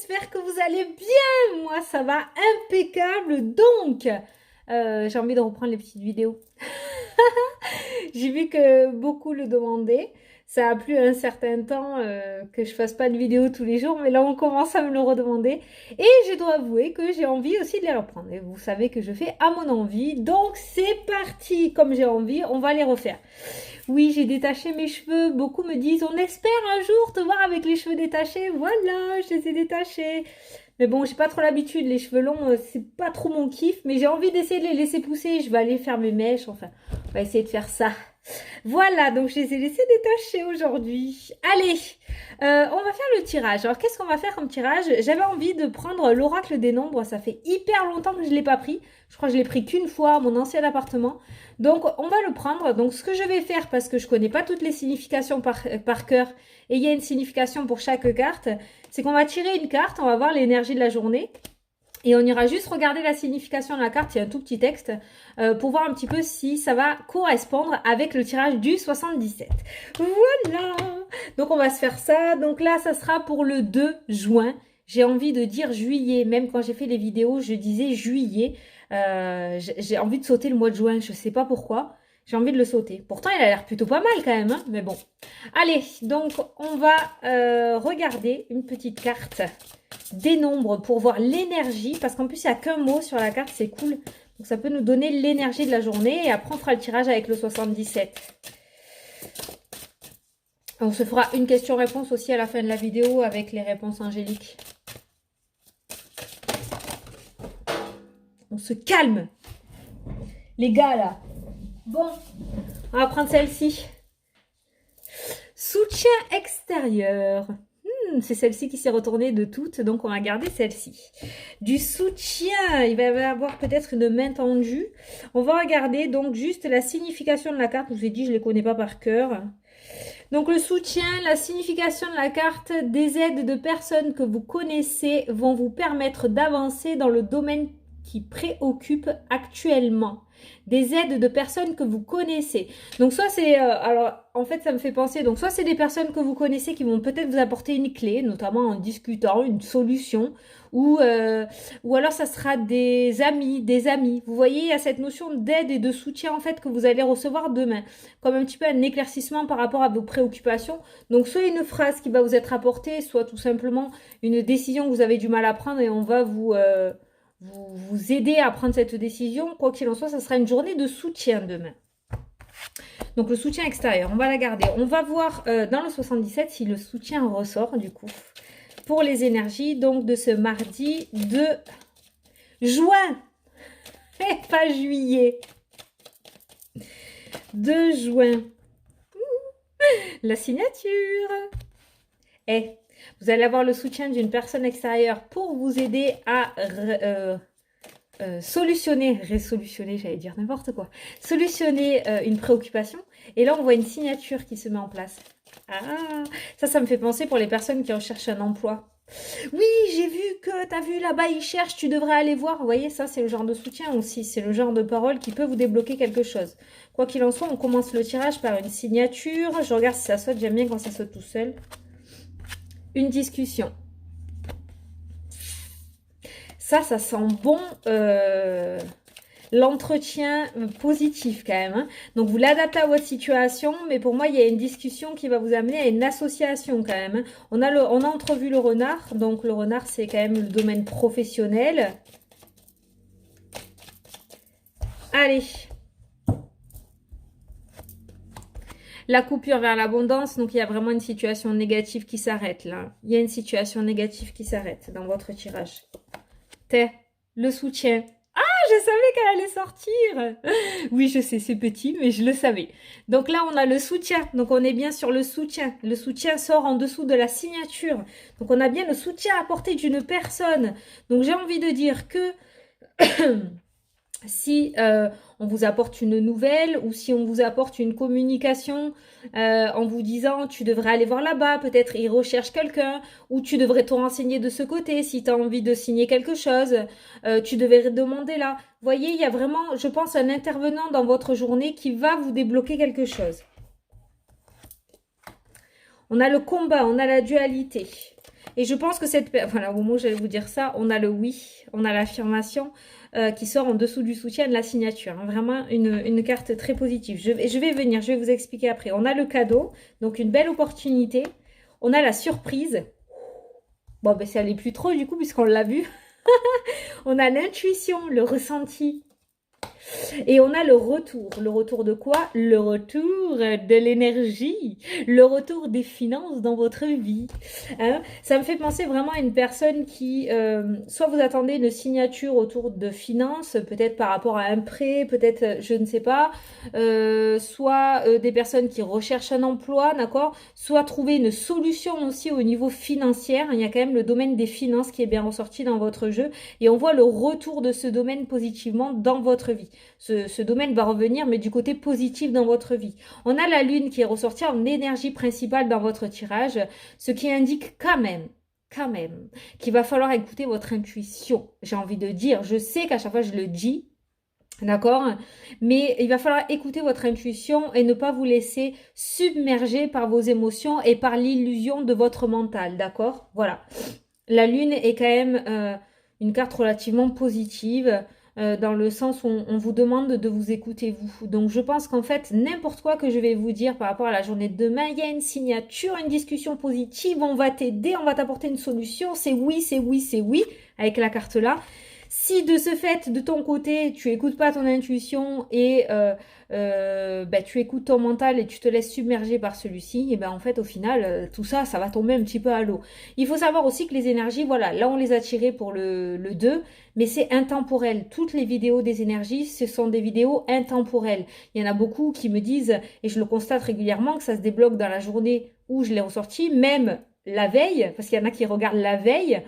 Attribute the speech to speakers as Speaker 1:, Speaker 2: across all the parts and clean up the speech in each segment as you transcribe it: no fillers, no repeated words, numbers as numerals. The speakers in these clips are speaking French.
Speaker 1: j'espère que vous allez bien. Moi, ça va impeccable. Donc, j'ai envie de reprendre les petites vidéos. J'ai vu que beaucoup le demandaient. Ça a plu un certain temps que je fasse pas de vidéos tous les jours, mais là on commence à me le redemander. Et je dois avouer que j'ai envie aussi de les reprendre. Et vous savez que je fais à mon envie. Donc c'est parti. Comme j'ai envie, on va les refaire. Oui, j'ai détaché mes cheveux. Beaucoup me disent, on espère un jour te voir avec les cheveux détachés. Voilà, je les ai détachés. Mais bon, j'ai pas trop l'habitude. Les cheveux longs, c'est pas trop mon kiff. Mais j'ai envie d'essayer de les laisser pousser. Je vais aller faire mes mèches. Enfin, on va essayer de faire ça. Voilà, donc je les ai laissés détacher aujourd'hui. Allez, on va faire le tirage. Alors, qu'est-ce qu'on va faire comme tirage? J'avais envie de prendre l'oracle des nombres. Ça fait hyper longtemps que je ne l'ai pas pris. Je crois que je l'ai pris qu'une fois à mon ancien appartement. Donc, on va le prendre. Donc, ce que je vais faire, parce que je ne connais pas toutes les significations par cœur, et il y a une signification pour chaque carte, c'est qu'on va tirer une carte, on va voir l'énergie de la journée. Et on ira juste regarder la signification de la carte, il y a un tout petit texte, pour voir un petit peu si ça va correspondre avec le tirage du 77. Voilà. Donc on va se faire ça. Donc là, ça sera pour le 2 juin. J'ai envie de dire juillet. Même quand j'ai fait les vidéos, je disais juillet. J'ai envie de sauter le mois de juin. Je ne sais pas pourquoi. J'ai envie de le sauter. Pourtant, il a l'air plutôt pas mal quand même. Hein, mais bon. Allez, donc on va regarder une petite carte des nombres pour voir l'énergie, parce qu'en plus il n'y a qu'un mot sur la carte, c'est cool, donc ça peut nous donner l'énergie de la journée. Et après on fera le tirage avec le 77. On se fera une question-réponse aussi à la fin de la vidéo avec les réponses angéliques. On se calme les gars là. Bon, on va prendre celle-ci. Soutien extérieur. C'est celle-ci qui s'est retournée de toutes, donc on va garder celle-ci. Du soutien, il va y avoir peut-être une main tendue. On va regarder donc juste la signification de la carte. Je vous ai dit, je ne les connais pas par cœur. Donc le soutien, la signification de la carte, des aides de personnes que vous connaissez vont vous permettre d'avancer dans le domaine qui préoccupe actuellement. Des aides de personnes que vous connaissez. Donc soit c'est, alors en fait ça me fait penser, donc soit c'est des personnes que vous connaissez qui vont peut-être vous apporter une clé, notamment en discutant, une solution, ou alors ça sera des amis. Vous voyez, il y a cette notion d'aide et de soutien en fait que vous allez recevoir demain, comme un petit peu un éclaircissement par rapport à vos préoccupations. Donc soit une phrase qui va vous être apportée, soit tout simplement une décision que vous avez du mal à prendre et on va vous aider à prendre cette décision. Quoi qu'il en soit, ça sera une journée de soutien demain. Donc le soutien extérieur, on va la garder. On va voir dans le 77 si le soutien ressort du coup. Pour les énergies donc de ce mardi de juin. Et pas juillet. 2 juin. La signature. Et vous allez avoir le soutien d'une personne extérieure pour vous aider à résolutionner, j'allais dire n'importe quoi, solutionner une préoccupation. Et là, on voit une signature qui se met en place. Ah, ça me fait penser pour les personnes qui recherchent un emploi. Oui, j'ai vu que tu as vu là-bas, ils cherchent, tu devrais aller voir. Vous voyez, ça, c'est le genre de soutien aussi. C'est le genre de parole qui peut vous débloquer quelque chose. Quoi qu'il en soit, on commence le tirage par une signature. Je regarde si ça saute. J'aime bien quand ça saute tout seul. Une discussion. Ça sent bon l'entretien positif quand même. Hein. Donc, vous l'adaptez à votre situation, mais pour moi, il y a une discussion qui va vous amener à une association quand même. Hein. On a entrevu le renard. Donc, le renard, c'est quand même le domaine professionnel. Allez. La coupure vers l'abondance, donc il y a vraiment une situation négative qui s'arrête là. Il y a une situation négative qui s'arrête dans votre tirage. Le soutien. Ah, je savais qu'elle allait sortir. Oui, je sais, c'est petit, mais je le savais. Donc là, on a le soutien. Donc on est bien sur le soutien. Le soutien sort en dessous de la signature. Donc on a bien le soutien apporté d'une personne. Donc j'ai envie de dire que si on vous apporte une nouvelle ou si on vous apporte une communication en vous disant tu devrais aller voir là-bas, peut-être ils recherchent quelqu'un ou tu devrais te renseigner de ce côté si tu as envie de signer quelque chose, tu devrais demander là. Vous voyez, il y a vraiment, je pense, un intervenant dans votre journée qui va vous débloquer quelque chose. On a le combat, on a la dualité. Et je pense que voilà, au moment où j'allais vous dire ça, on a le oui, on a l'affirmation qui sort en dessous du soutien de la signature. Hein. Vraiment une carte très positive. Je vais venir, je vais vous expliquer après. On a le cadeau, donc une belle opportunité. On a la surprise. Bon, ben ça allait plus trop du coup, puisqu'on l'a vu. On a l'intuition, le ressenti. Et on a le retour. Le retour de quoi? Le retour de l'énergie. Le retour des finances dans votre vie. Hein, ça me fait penser vraiment à une personne qui, soit vous attendez une signature autour de finances, peut-être par rapport à un prêt, peut-être, je ne sais pas, soit des personnes qui recherchent un emploi, d'accord? Soit trouver une solution aussi au niveau financier. Il y a quand même le domaine des finances qui est bien ressorti dans votre jeu. Et on voit le retour de ce domaine positivement dans votre vie. Ce domaine va revenir, mais du côté positif dans votre vie. On a la lune qui est ressortie en énergie principale dans votre tirage, ce qui indique quand même, qu'il va falloir écouter votre intuition. J'ai envie de dire, je sais qu'à chaque fois je le dis, d'accord? Mais il va falloir écouter votre intuition et ne pas vous laisser submerger par vos émotions et par l'illusion de votre mental, d'accord? Voilà. La lune est quand même une carte relativement positive dans le sens où on vous demande de vous écouter vous. Donc je pense qu'en fait, n'importe quoi que je vais vous dire par rapport à la journée de demain, il y a une signature, une discussion positive, on va t'aider, on va t'apporter une solution, c'est oui, c'est oui, c'est oui, avec la carte là. Si de ce fait, de ton côté, tu écoutes pas ton intuition et tu écoutes ton mental et tu te laisses submerger par celui-ci, et ben en fait au final, tout ça, ça va tomber un petit peu à l'eau. Il faut savoir aussi que les énergies, voilà, là on les a tirées pour le 2, mais c'est intemporel. Toutes les vidéos des énergies, ce sont des vidéos intemporelles. Il y en a beaucoup qui me disent, et je le constate régulièrement, que ça se débloque dans la journée où je l'ai ressorti, même la veille, parce qu'il y en a qui regardent la veille,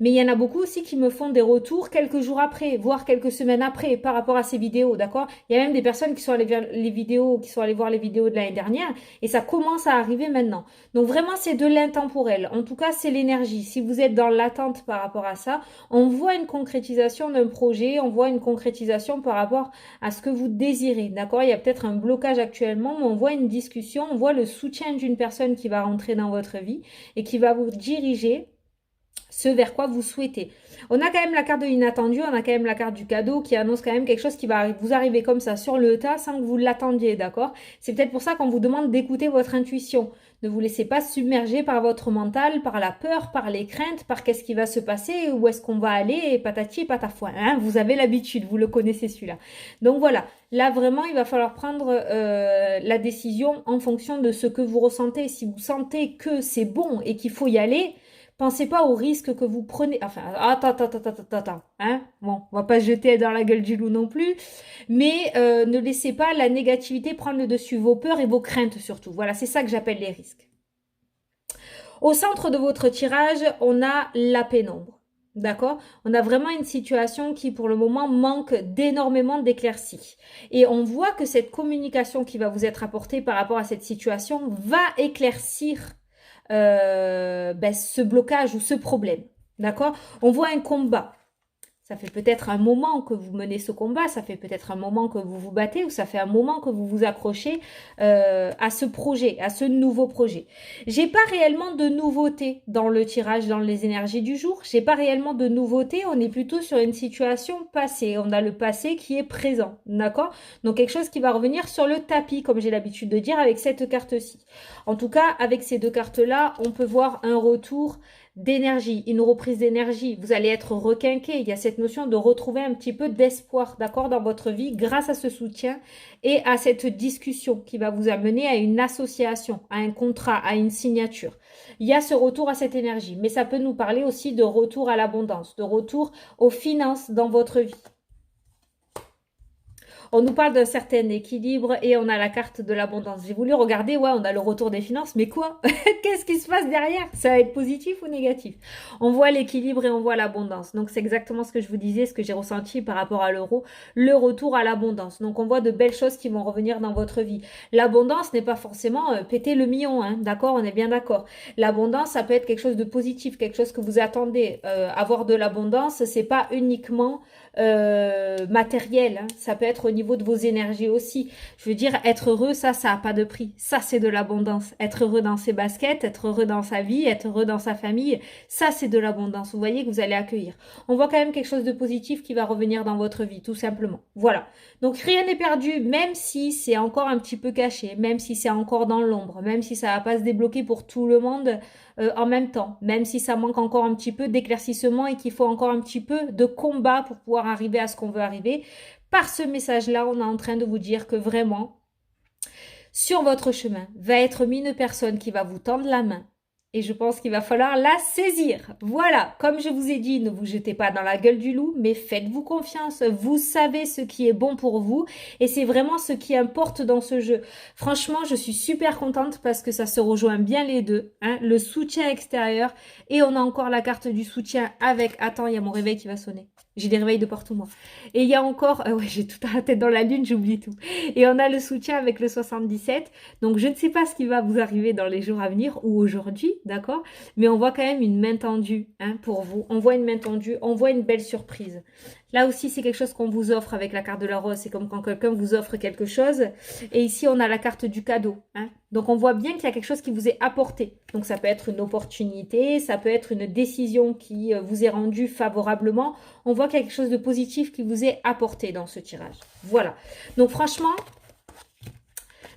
Speaker 1: mais il y en a beaucoup aussi qui me font des retours quelques jours après, voire quelques semaines après, par rapport à ces vidéos, d'accord? Il y a même des personnes qui sont allées voir les vidéos, de l'année dernière, et ça commence à arriver maintenant. Donc vraiment, c'est de l'intemporel. En tout cas, c'est l'énergie. Si vous êtes dans l'attente par rapport à ça, on voit une concrétisation d'un projet, on voit une concrétisation par rapport à ce que vous désirez, d'accord? Il y a peut-être un blocage actuellement, mais on voit une discussion, on voit le soutien d'une personne qui va rentrer dans votre vie et qui va vous diriger ce vers quoi vous souhaitez. On a quand même la carte de l'inattendu, on a quand même la carte du cadeau qui annonce quand même quelque chose qui va vous arriver comme ça sur le tas sans que vous l'attendiez, d'accord? C'est peut-être pour ça qu'on vous demande d'écouter votre intuition. Ne vous laissez pas submerger par votre mental, par la peur, par les craintes, par qu'est-ce qui va se passer, où est-ce qu'on va aller, et patati et patafouin. Hein, vous avez l'habitude, vous le connaissez celui-là. Donc voilà, là vraiment il va falloir prendre la décision en fonction de ce que vous ressentez. Si vous sentez que c'est bon et qu'il faut y aller, pensez pas au risque que vous prenez. Enfin, attends. Hein, bon, on va pas se jeter dans la gueule du loup non plus. Mais ne laissez pas la négativité prendre le dessus, vos peurs et vos craintes surtout. Voilà, c'est ça que j'appelle les risques. Au centre de votre tirage, on a la pénombre. D'accord? On a vraiment une situation qui, pour le moment, manque d'énormément d'éclaircies. Et on voit que cette communication qui va vous être apportée par rapport à cette situation va éclaircir ce blocage ou ce problème. D'accord? On voit un combat. Ça fait peut-être un moment que vous menez ce combat, ça fait peut-être un moment que vous vous battez ou ça fait un moment que vous vous accrochez à ce projet, à ce nouveau projet. J'ai pas réellement de nouveauté dans le tirage, dans les énergies du jour. J'ai pas réellement de nouveauté. On est plutôt sur une situation passée. On a le passé qui est présent, d'accord? Donc quelque chose qui va revenir sur le tapis, comme j'ai l'habitude de dire avec cette carte-ci. En tout cas, avec ces deux cartes-là, on peut voir un retour d'énergie, une reprise d'énergie. Vous allez être requinqué. Il y a cette notion de retrouver un petit peu d'espoir, d'accord, dans votre vie grâce à ce soutien et à cette discussion qui va vous amener à une association, à un contrat, à une signature. Il y a ce retour à cette énergie, mais ça peut nous parler aussi de retour à l'abondance, de retour aux finances dans votre vie. On nous parle d'un certain équilibre et on a la carte de l'abondance. J'ai voulu regarder, ouais, on a le retour des finances, mais quoi? Qu'est-ce qui se passe derrière? Ça va être positif ou négatif? On voit l'équilibre et on voit l'abondance. Donc, c'est exactement ce que je vous disais, ce que j'ai ressenti par rapport à l'euro, le retour à l'abondance. Donc, on voit de belles choses qui vont revenir dans votre vie. L'abondance n'est pas forcément péter le million, hein, d'accord? On est bien d'accord. L'abondance, ça peut être quelque chose de positif, quelque chose que vous attendez. Avoir de l'abondance, c'est pas uniquement matériel, hein. Ça peut être au niveau niveau de vos énergies aussi. Je veux dire, être heureux, ça n'a pas de prix. Ça, c'est de l'abondance. Être heureux dans ses baskets, être heureux dans sa vie, être heureux dans sa famille, ça, c'est de l'abondance. Vous voyez que vous allez accueillir. On voit quand même quelque chose de positif qui va revenir dans votre vie, tout simplement. Voilà. Donc, rien n'est perdu, même si c'est encore un petit peu caché, même si c'est encore dans l'ombre, même si ça va pas se débloquer pour tout le monde en même temps, même si ça manque encore un petit peu d'éclaircissement et qu'il faut encore un petit peu de combat pour pouvoir arriver à ce qu'on veut arriver. Par ce message-là, on est en train de vous dire que vraiment, sur votre chemin, va être mis une personne qui va vous tendre la main. Et je pense qu'il va falloir la saisir. Voilà, comme je vous ai dit, ne vous jetez pas dans la gueule du loup, mais faites-vous confiance. Vous savez ce qui est bon pour vous et c'est vraiment ce qui importe dans ce jeu. Franchement, je suis super contente parce que ça se rejoint bien les deux. Hein, le soutien extérieur et on a encore la carte du soutien avec... Attends, il y a mon réveil qui va sonner. J'ai des réveils de partout, moi. Et il y a encore... ouais, j'ai tout à la tête dans la lune, j'oublie tout. Et on a le soutien avec le 77. Donc, je ne sais pas ce qui va vous arriver dans les jours à venir ou aujourd'hui, d'accord? Mais on voit quand même une main tendue hein, pour vous. On voit une main tendue, on voit une belle surprise. Là aussi, c'est quelque chose qu'on vous offre avec la carte de la rose. C'est comme quand quelqu'un vous offre quelque chose. Et ici, on a la carte du cadeau. Hein. Donc, on voit bien qu'il y a quelque chose qui vous est apporté. Donc, ça peut être une opportunité, ça peut être une décision qui vous est rendue favorablement. On voit qu'il y a quelque chose de positif qui vous est apporté dans ce tirage. Voilà. Donc, franchement...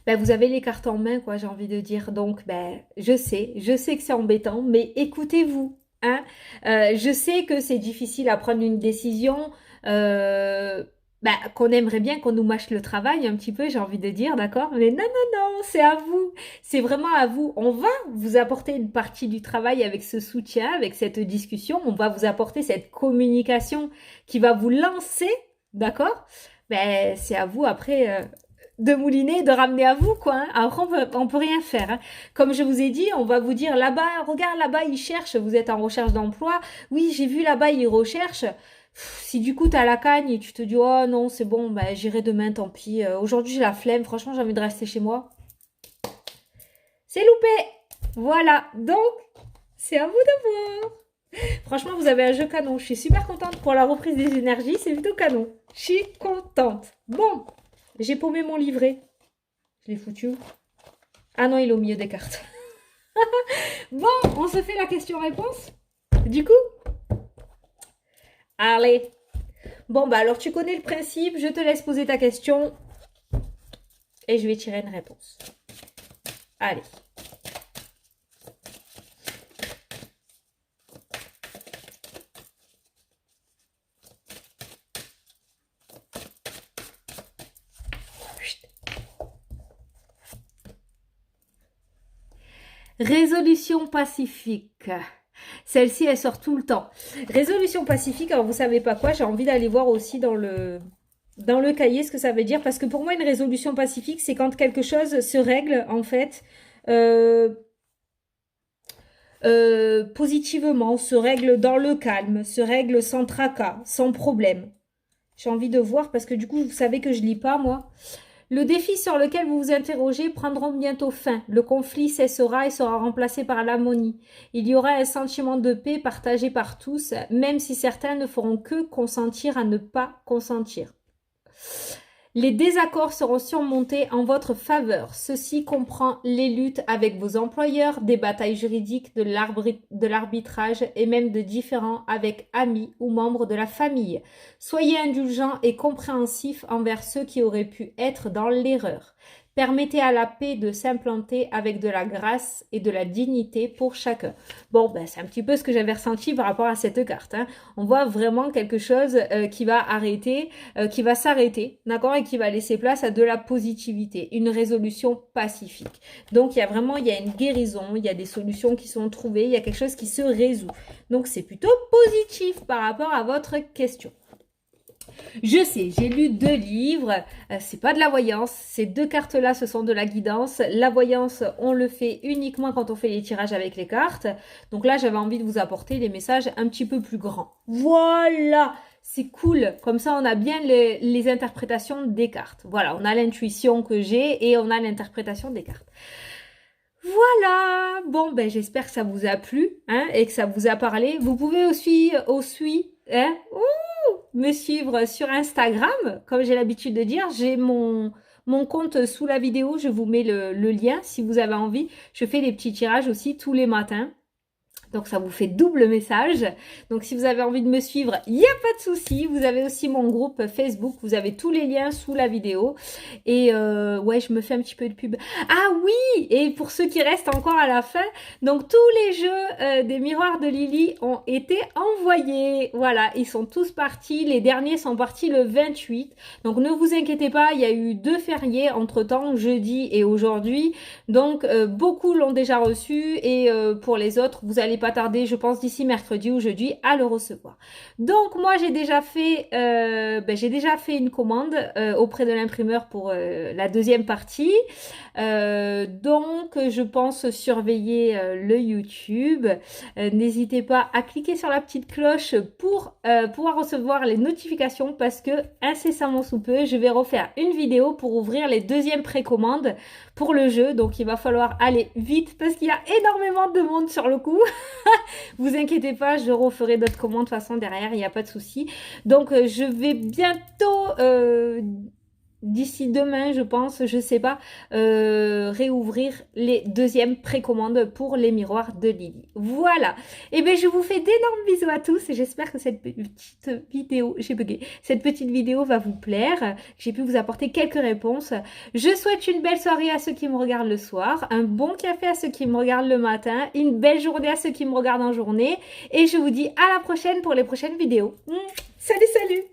Speaker 1: ben, vous avez les cartes en main, quoi, j'ai envie de dire. Donc, ben, je sais que c'est embêtant, mais écoutez-vous. Hein. Je sais que c'est difficile à prendre une décision, ben, qu'on aimerait bien qu'on nous mâche le travail un petit peu, j'ai envie de dire, d'accord? Mais non, non, non, c'est à vous. C'est vraiment à vous. On va vous apporter une partie du travail avec ce soutien, avec cette discussion. On va vous apporter cette communication qui va vous lancer, d'accord? Ben, c'est à vous après... de mouliner, de ramener à vous, quoi. Hein. Après, on peut rien faire. Hein. Comme je vous ai dit, on va vous dire là-bas, regarde là-bas, ils cherchent, vous êtes en recherche d'emploi. Oui, j'ai vu là-bas, ils recherchent. Si du coup, t'as la cagne et tu te dis, oh non, c'est bon, bah, j'irai demain, tant pis. Aujourd'hui, j'ai la flemme, franchement, j'ai envie de rester chez moi. C'est loupé. Voilà. Donc, c'est à vous de voir. Franchement, vous avez un jeu canon. Je suis super contente pour la reprise des énergies. C'est plutôt canon. Je suis contente. Bon. J'ai paumé mon livret. Je l'ai foutu où? Ah non, il est au milieu des cartes. Bon, on se fait la question-réponse. Du coup, allez. Bon, bah alors tu connais le principe. Je te laisse poser ta question. Et je vais tirer une réponse. Allez. Résolution pacifique. Celle-ci, elle sort tout le temps. Résolution pacifique, alors vous savez pas quoi, j'ai envie d'aller voir aussi dans le cahier ce que ça veut dire. Parce que pour moi, une résolution pacifique, c'est quand quelque chose se règle, en fait, positivement, se règle dans le calme, se règle sans tracas, sans problème. J'ai envie de voir parce que du coup, vous savez que je lis pas, moi. Le défi sur lequel vous vous interrogez prendra bientôt fin. Le conflit cessera et sera remplacé par l'harmonie. Il y aura un sentiment de paix partagé par tous, même si certains ne feront que consentir à ne pas consentir. Les désaccords seront surmontés en votre faveur. Ceci comprend les luttes avec vos employeurs, des batailles juridiques, de l'arbitrage et même de différends avec amis ou membres de la famille. Soyez indulgents et compréhensifs envers ceux qui auraient pu être dans l'erreur. Permettez à la paix de s'implanter avec de la grâce et de la dignité pour chacun. Bon, ben, c'est un petit peu ce que j'avais ressenti par rapport à cette carte. Hein. On voit vraiment quelque chose qui va arrêter, qui va s'arrêter, d'accord, et qui va laisser place à de la positivité, une résolution pacifique. Donc, il y a une guérison, il y a des solutions qui sont trouvées, il y a quelque chose qui se résout. Donc, c'est plutôt positif par rapport à votre question. Je sais, j'ai lu 2 livres, c'est pas de la voyance, ces 2 cartes-là, ce sont de la guidance. La voyance, on le fait uniquement quand on fait les tirages avec les cartes. Donc là, j'avais envie de vous apporter des messages un petit peu plus grands. Voilà, c'est cool. Comme ça, on a bien les interprétations des cartes. Voilà, on a l'intuition que j'ai et on a l'interprétation des cartes. Voilà, bon, ben j'espère que ça vous a plu hein, et que ça vous a parlé. Vous pouvez aussi hein, me suivre sur Instagram, comme j'ai l'habitude de dire, j'ai mon compte sous la vidéo, je vous mets le lien si vous avez envie. Je fais des petits tirages aussi tous les matins. Donc ça vous fait double message. Donc si vous avez envie de me suivre, il n'y a pas de souci. Vous avez aussi mon groupe Facebook. Vous avez tous les liens sous la vidéo. Et ouais, je me fais un petit peu de pub. Ah oui! Et pour ceux qui restent encore à la fin, donc tous les jeux des miroirs de Lily ont été envoyés. Voilà, ils sont tous partis. Les derniers sont partis le 28. Donc ne vous inquiétez pas, il y a eu 2 fériés entre-temps, jeudi et aujourd'hui. Donc beaucoup l'ont déjà reçu et pour les autres, vous allez pas tarder, je pense d'ici mercredi ou jeudi à le recevoir. Donc moi j'ai déjà fait une commande auprès de l'imprimeur pour la deuxième partie. Donc je pense surveiller le YouTube. N'hésitez pas à cliquer sur la petite cloche pour pouvoir recevoir les notifications parce que incessamment sous peu, je vais refaire une vidéo pour ouvrir les deuxièmes précommandes pour le jeu. Donc il va falloir aller vite parce qu'il y a énormément de monde sur le coup. Vous inquiétez pas, je referai d'autres commandes de toute façon derrière, il n'y a pas de souci. Donc je vais bientôt d'ici demain, je pense, je sais pas, réouvrir les deuxièmes précommandes pour les miroirs de Lily. Voilà. Et bien, je vous fais d'énormes bisous à tous et j'espère que cette petite vidéo, j'ai bugué, cette petite vidéo va vous plaire, que j'ai pu vous apporter quelques réponses. Je souhaite une belle soirée à ceux qui me regardent le soir, un bon café à ceux qui me regardent le matin, une belle journée à ceux qui me regardent en journée et je vous dis à la prochaine pour les prochaines vidéos. Salut, salut!